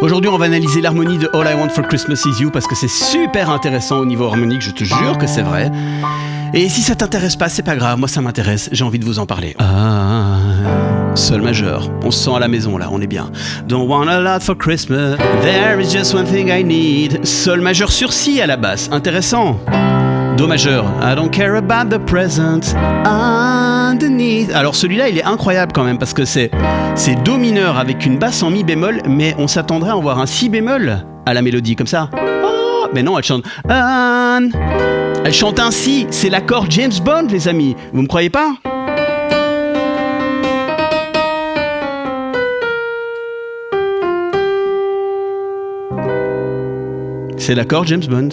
Aujourd'hui, on va analyser l'harmonie de All I Want for Christmas Is You parce que c'est super intéressant au niveau harmonique, je te jure que c'est vrai. Et si ça t'intéresse pas, c'est pas grave, moi ça m'intéresse, j'ai envie de vous en parler. Sol majeur, on se sent à la maison là, on est bien. Don't want a lot for Christmas, there is just one thing I need. Sol majeur sur si à la basse, intéressant. Do majeur, I don't care about the present underneath. Alors celui-là il est incroyable quand même parce que c'est Do mineur avec une basse en mi bémol, mais on s'attendrait à en voir un si bémol à la mélodie comme ça. Oh, mais non, elle chante elle chante ainsi, c'est l'accord James Bond les amis, vous me croyez pas? C'est l'accord James Bond.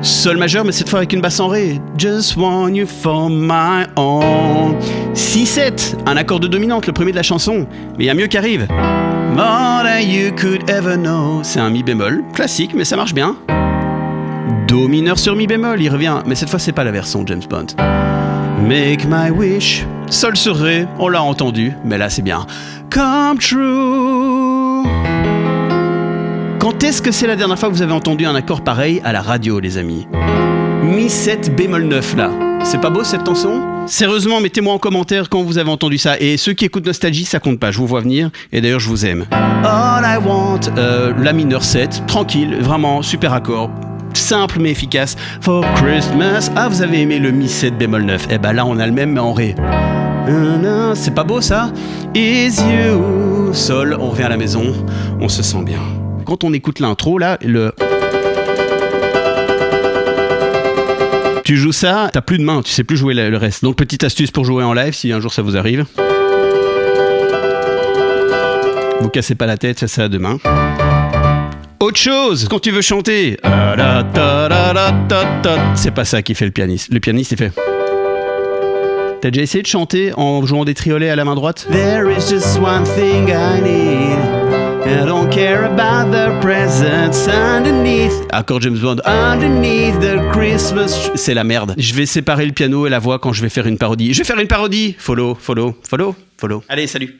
Sol majeur, mais cette fois avec une basse en ré. Just want you for my own. 6-7, un accord de dominante, le premier de la chanson. Mais il y a mieux qui arrive. More than you could ever know. C'est un mi bémol, classique, mais ça marche bien. Do mineur sur mi bémol, il revient. Mais cette fois, c'est pas la version James Bond. Make my wish. Sol sur ré, on l'a entendu, mais là c'est bien. Come true. Quand est-ce que c'est la dernière fois que vous avez entendu un accord pareil à la radio, les amis? Mi 7 bémol 9 là. C'est pas beau cette chanson? Sérieusement, mettez-moi en commentaire quand vous avez entendu ça. Et ceux qui écoutent Nostalgie, ça compte pas, je vous vois venir. Et d'ailleurs, je vous aime. All I want, la mineur 7, tranquille, vraiment, super accord. Simple mais efficace. For Christmas. Ah, vous avez aimé le mi 7 bémol 9. Eh ben là, on a le même mais en ré. C'est pas beau ça? Is you. Sol, on revient à la maison, on se sent bien. Quand on écoute l'intro, là, tu joues ça, t'as plus de main, tu sais plus jouer le reste. Donc, petite astuce pour jouer en live, si un jour ça vous arrive. Vous cassez pas la tête, ça c'est à deux mains. Autre chose, quand tu veux chanter, c'est pas ça qui fait le pianiste. Le pianiste, il fait... T'as déjà essayé de chanter en jouant des triolets à la main droite? There is just one thing I need. I don't care about the presents underneath. Accord James Bond. Underneath the Christmas. C'est la merde. Je vais séparer le piano et la voix quand je vais faire une parodie. Je vais faire une parodie. Follow. Allez, salut.